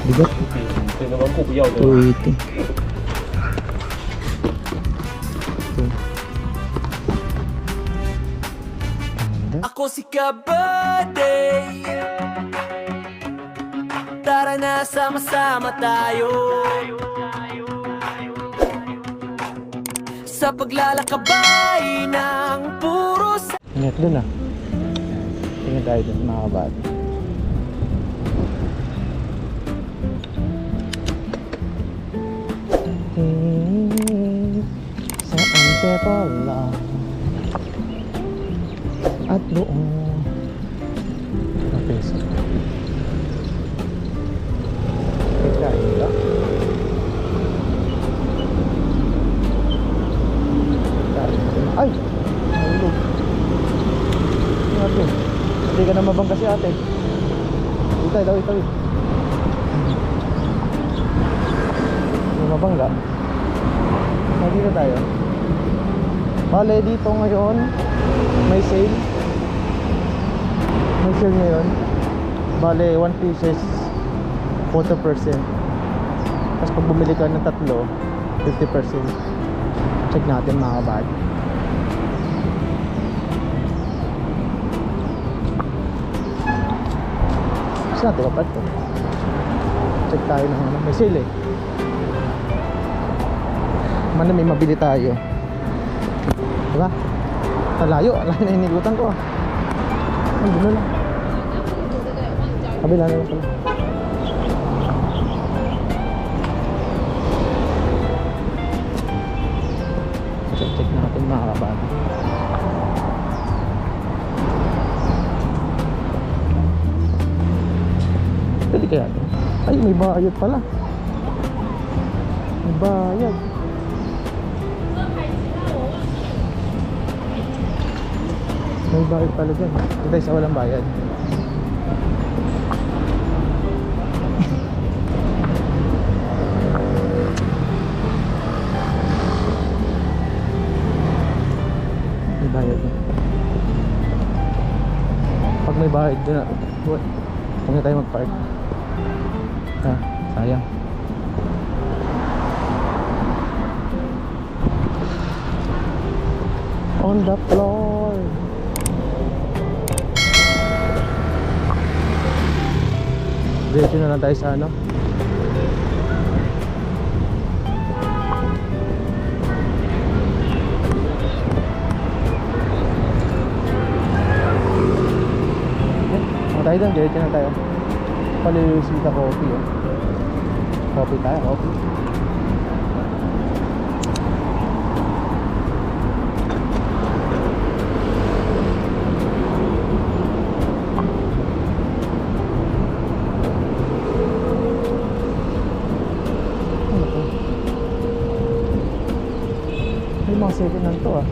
Bigat. 对，那个够不要的。 280. Ako si Kabady. Tara na, sama-sama tayo sa paglalakabay ng puro Ingat dun ah. Tingnan tayo dun mga kabady. Sa Antipolo at doon ang peso. Pagkain ba? Ay! Nahulog. Ate, hindi ka na mabangga si ate. Itay, daw, itay. Hindi mabangga. Dito tayo. Bale, dito ngayon may sale. May sale ngayon. Bale, 1 pieces 40%. Tapos pag bumili ka ng tatlo 50%. Check natin mga kabad. Saan natin kapag to? Check tayo ng ano. May sale eh. Mana may mabili tayo. Diba? Talayo. Alayo na hinigutan ko. Ang gulo lang. Kabila na lang pala. Check natin mga kabata. Dali kaya ito. Ay, may bayad pala. May bayad. May bayad pala dyan. Ito tayo sa walang bayad. May bayad dyan. Pag may bayad dyan, huwag na tayo mag-park. Sayang. On the floor. Diretso na lang tayo sa ano. Tayo doon, diretso na tayo. Paliwisin ka coffee oh. Coffee tayo, coffee. May mga second hand to ah.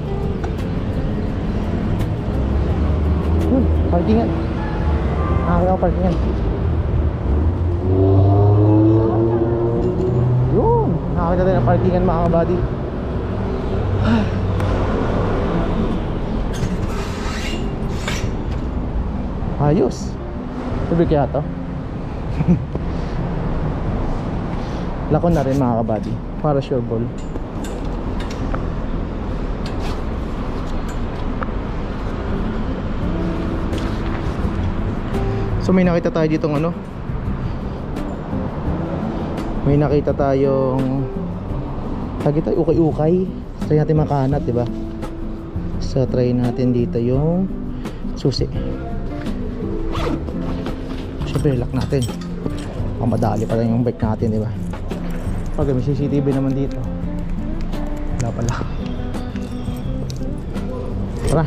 Parkingan. Nakakita ko parkingan. Yun, nakakita tayo ng parkingan mga kabady. Ayos. Tubig kaya to. Lakon na rin mga kabady. Para sure ball. So may nakita tayo ditong ano. May nakita tayong tagi tayo ukay-ukay. Try natin makahanap, 'di ba? So try natin dito yung susi. Siyempre lock natin. Madali pa lang yung bike natin, 'di ba? Pag may CCTV naman dito. Wala pala. Tara.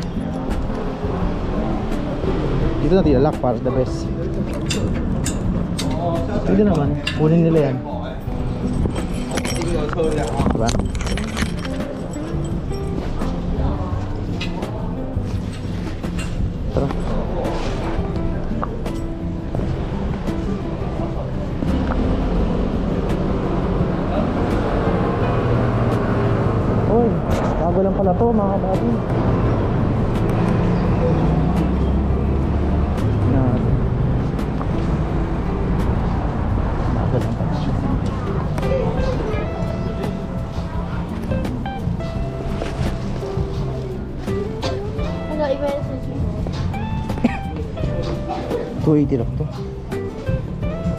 Dito natin i-lock para the best. Dito naman, kunin nila yan. Diba? Tara. Uy, bago lang pala to mga kabady. 280 lang to.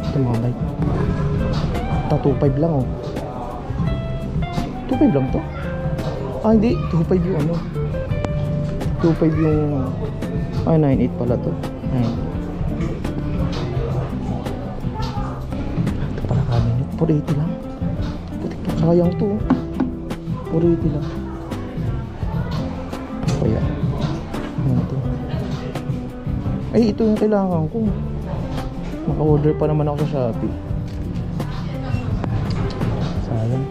Ito mga bike. Ito 2.5 lang oh. 2.5 lang to? Ah hindi, 2.5 yung ano. 2.5 yung 9.8 pala to. 9. Ito pala cabinet. 480 lang. Putik pa, sayang to. 480 lang. Kaya ano to? Ay, ito yung kailangan ko. Maka-order pa naman ako sa Shopee. Sayang.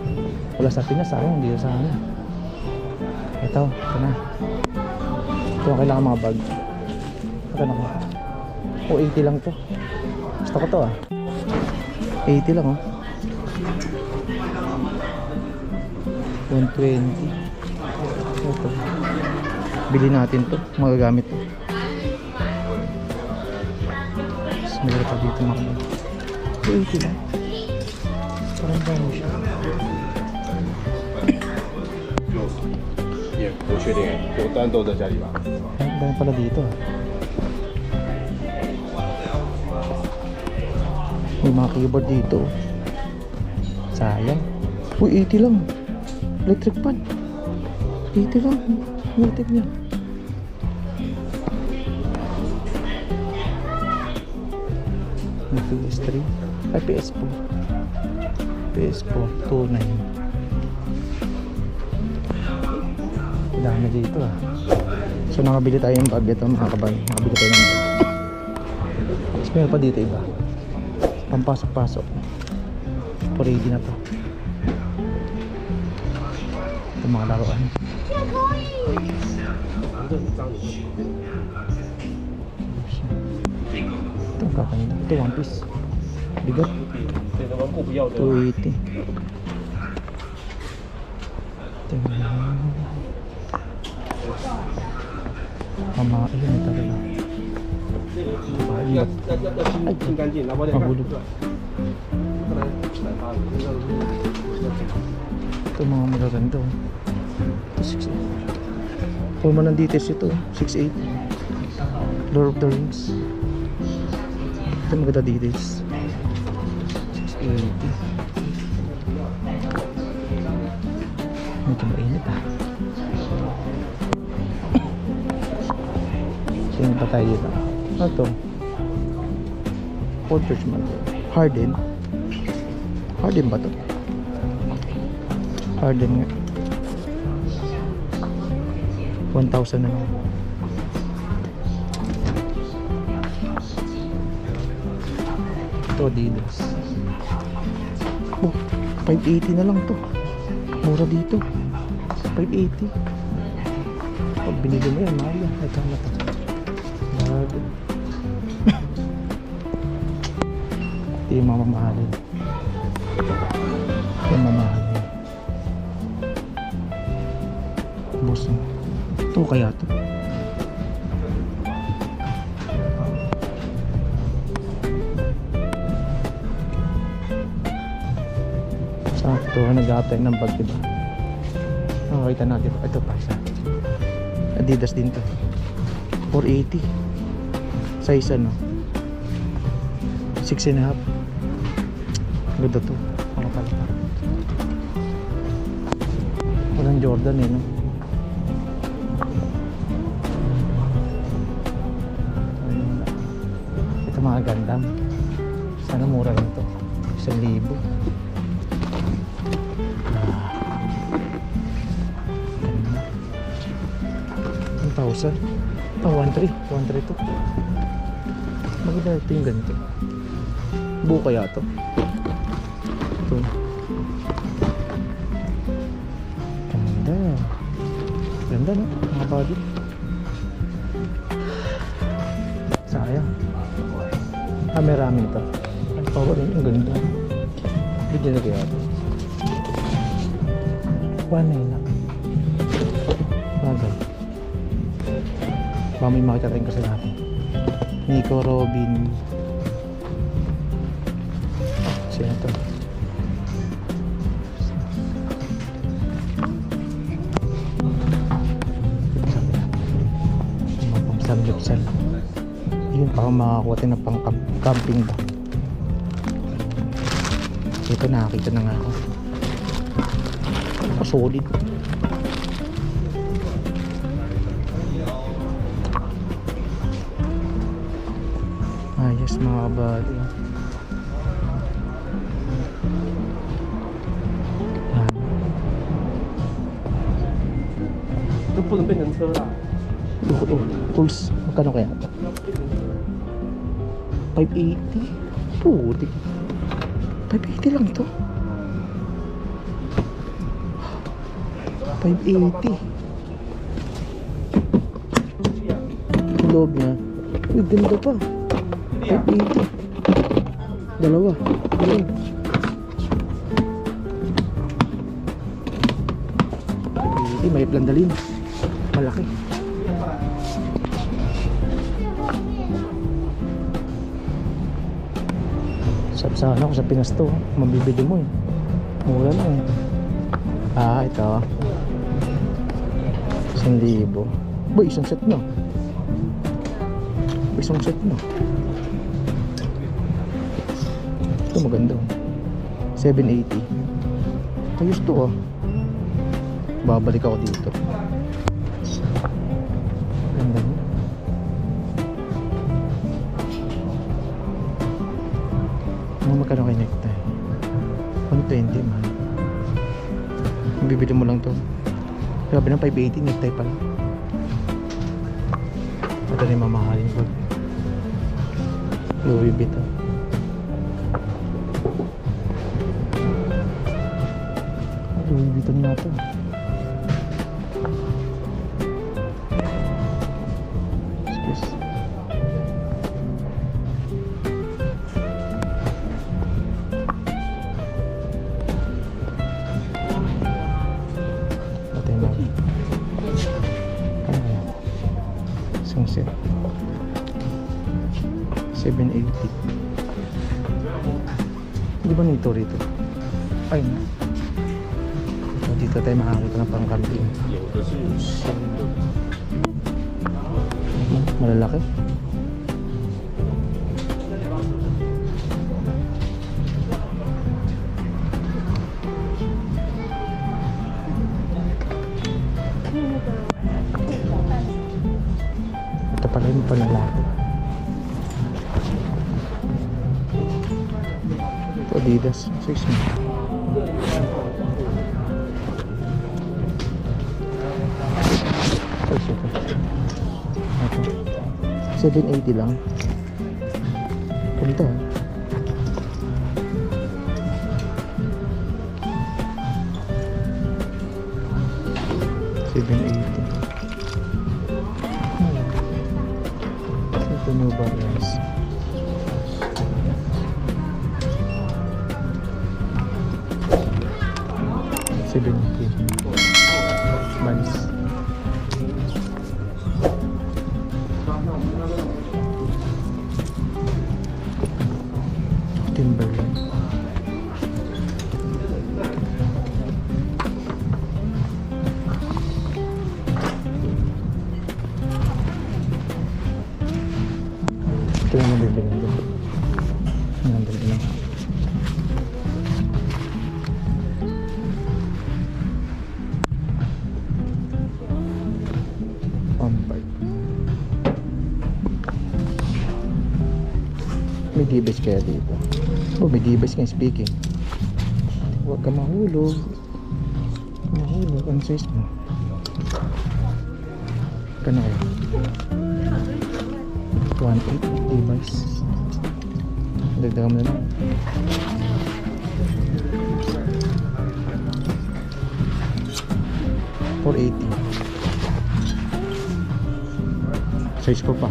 Wala sa Pinas, sayang. Hindi sa amin. Ito na. Ito ang kailangan mga bag. Ito na ko. O, 80 lang to. Gusto ko to ah. 80 lang oh. 120. Ito. Bili natin to. Magagamit to. Meron pa dito mga bag. 80 lang. Parang dami siya. 也不确定哎，我当然都在家里吧。 Ay, dami pala dito ah. May mga keyboard dito. Sayang. Uy, 80 lang. Electric fan. 80 lang. Electric niya. May PS3. Ay, PS4. PS4. 2.9. Dami dito ah. So nakabili tayo ng bag. Ito mga kabay. Nakabili tayo ng bag. Tapos meron pa dito iba. Pampasok-pasok. 480 na to. Ito mga laruan. Ito ang kakain. Ito One Piece. Bigat. 对的，顽固不要的。 280. Mama, ayun ito talaga.要清干净，拿包点看。 Mahulog. Ito mga magaganda. Ito 6.8. Puma ng details ito. 6.8. Lord of the Rings. Ito maganda details. 6.80. Medyo mainit ah. Sino pa tayo dito? Ano to? Old Church man. Harden. Harden ba to? Harden nga. 1,000 na lang. Ito Adidas. Oh, 580 na lang to. Mura dito. 580. Pag binili mo yan, mahal yan. Ito na to. Bago. Ito yung mamamahalin. Ito yung mamahalin. Boss mo. Ito kaya to. Sakto, nag-a-apply ng bag diba? Nakakita natin. Ito pa isa. Adidas din to. 480. Size ano? 6.5. Ganda to. Mga pala. Walang Jordan eh no? Ito mga Gundam. Sana mura lang to. 1,000. 1,000. Oh, 1,300. 1,300 to. Maganda ito yung ganito. Buo kaya to. Ito. Ganda. Ganda no? Mga body. Sayang. Ah, may ramen to. Ang power rin. Ang ganda. Bigyan na kaya to. 1,900 lang. Bagay. Baka may makita rin kasi natin. Nico Robin. Sino to? Samgyupsal. Yun baka makakuha tayo ng pang camping ba. Ito nakakita na nga ako. Solid. Ayos mga kabady. Yan. 都不能变成车啦。 Tools, magkano kaya? 580? Putik. 580 lang to. 580. Yung loob niya. Uy, ganda pa. 580. Dalawa. Ayun. May plandalin. Malaki. Sana ako sa Pinas to. Mabibili mo eh. Mura lang eh. Ah, ito. 1,000. Boy, isang set na. Isang set na. Ito maganda. 780. Ayos to ah. Babalik ako dito. Ganda mo. Magkano kay necktie? 120 man. Bibili mo lang to. Grabe ng 580 necktie pala. Ito na yung mamahalin ko. Louis Vuitton. Louis Vuitton nga to. Excuse. Set 780. Di ba nito rito? Ay na. So, dito tayo makakita ng pang-camping. Malalaki. Pala yung panlalaki. Ito Adidas 6 mo. Ay, super. Ito 780 lang. Punta 780. New Balance. Vans. Timberland. Ito yung nabibili ko. Nandun lang. Pampard. May device kaya dito. Oh, may device kaya speaking. Huwag ka mahulog. Mahulog. Ang size mo. Kano kaya? 1.8 device. Dagdagan mo na lang. $480. Size ko pa.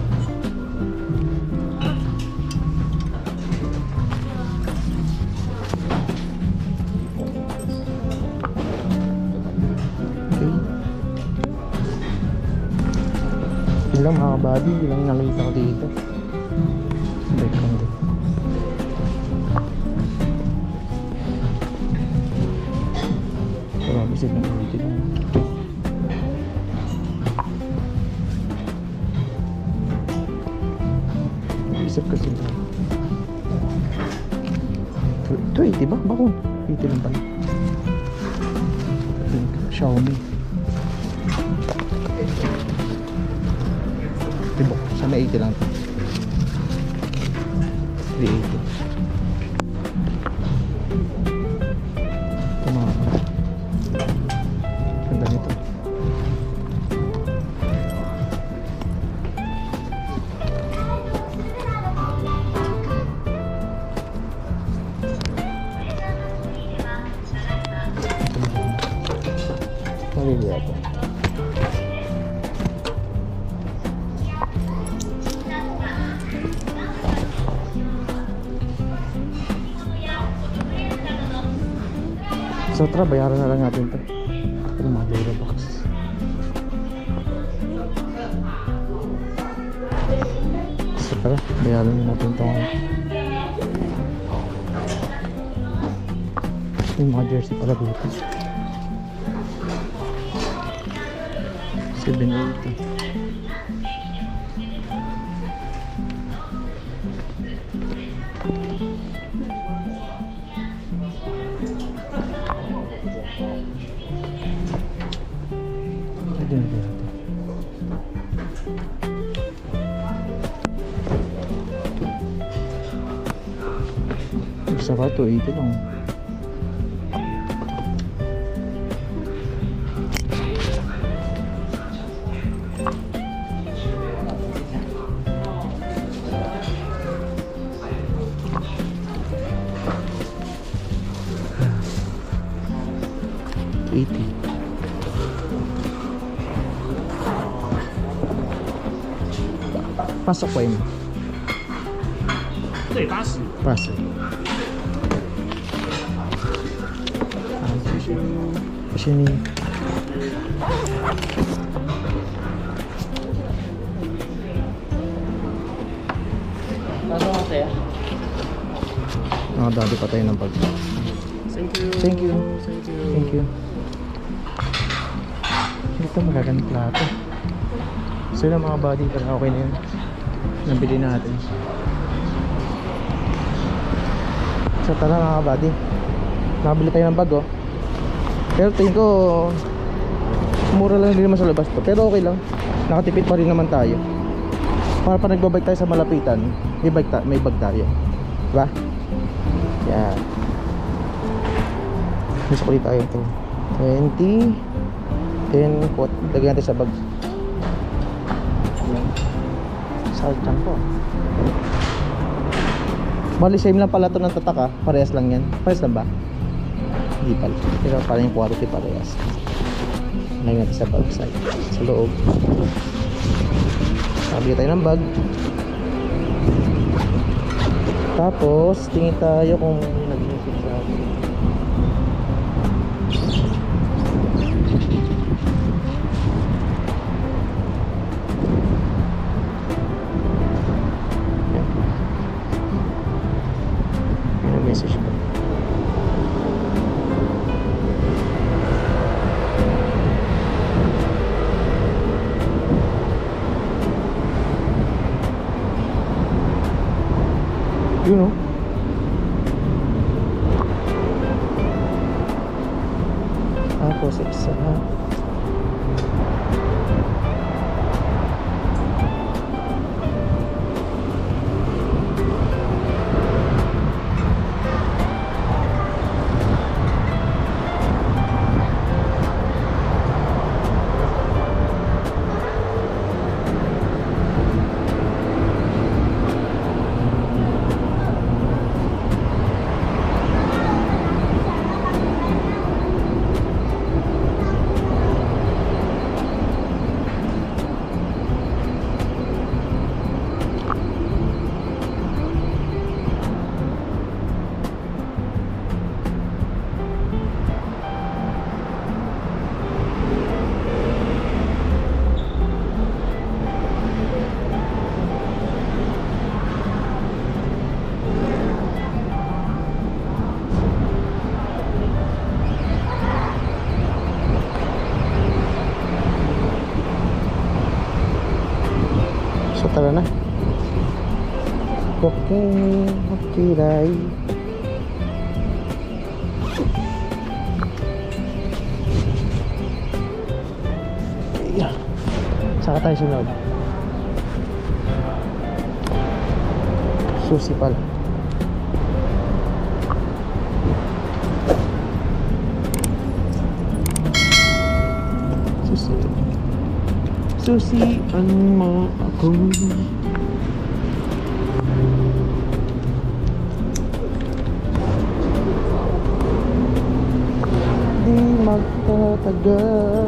Okay. Yun lang mga kabady. Yun lang nakita ko dito. Background. Marami silang ulitin lang. 280 ba? Bako 80 lang pala. Xiaomi. Diba? Sana 80 lang to. 380. Ito mga ganda nito. Mabili ako. So tara, bayaran na lang natin ito. Ito mga Dura box. So tara, bayaran na natin ito. Yung mga jersey pala dito. 780. Ayun na natin. Isa pa 280 lang. Pasok po yun. 对，80。 Pasok. Sini. Ano ate? Dati pa tayo ng bag. Thank you. Thank you. Thank you. Thank you. Ito magagandang plato. So yun ang mga body, pero okay na yun. Nabili natin. So tara mga body, nakabili tayo ng bag oh. Pero tingin ko mura lang din naman sa labas to, pero okay lang, nakatipid pa rin naman tayo. Para pa nagbabike tayo sa malapitan, may bag tayo, diba? Yan. Gusto ko tayo ito 20 10 quote, lagyan natin sa bag. Sartan po. Bali same lang pala to ng tatak ah. Parehas lang yan. Parehas lang ba? Hindi pala. Pero parang yung quality parehas. Lagyan natin sa bag side, sa loob. Sabi tayo ng bag. Tapos tingin tayo kung nag-message sa akin. Message ko. Yun o. Tapos isa tara na. Okay, okay, Yeah. Saka tayo sunod. Susi pala. Susi. Susi ang mga ako. Di magtatagal.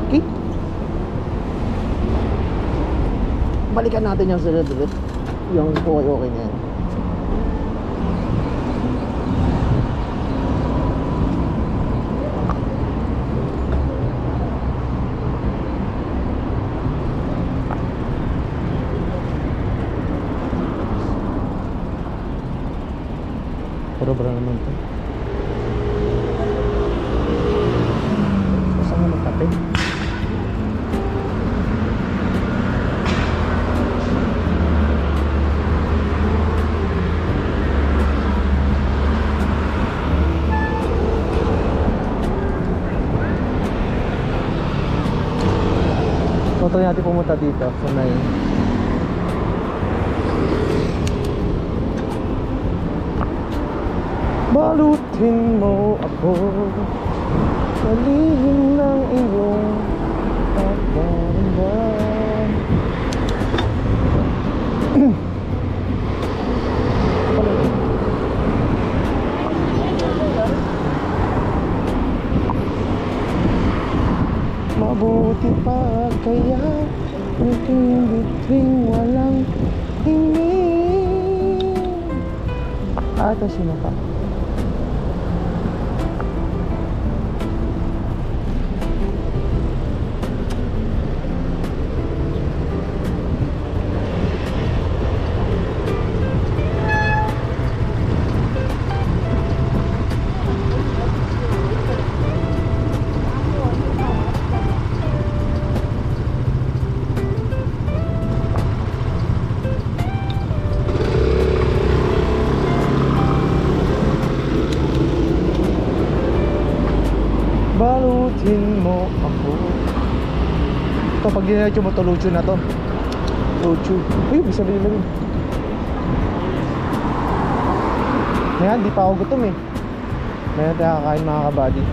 Okay. Balikan natin yung sunod ulit. Yung okay na yan. Puro-bra naman to. Saan mo magkape? So, try natin pumunta dito sa may balutin mo ako sa lihim ng iyong pagkaramdam. Mabuti pa kaya yung bituing walang tingin. Ata sino ka? Balutin mo ako. Ito pag ginagawa mo to, lucho na to. Lucho. Uy, bisa sabihin lang yun. Ngayon, di pa ako gutom eh. Ngayon tayo kakain mga kabady.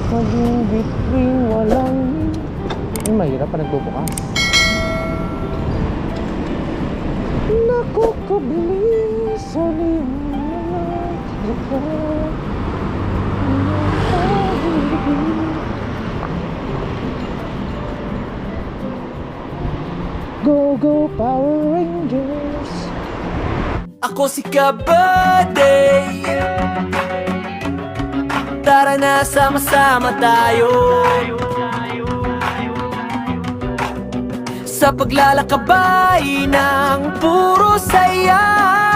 Maging between walang mahirap pa nagbubukas. Nakukabilis sa liwanag ko. Go, go, Power Rangers. Ako si Kabady. Tara na, sama-sama tayo sa paglalakabay ng puro saya.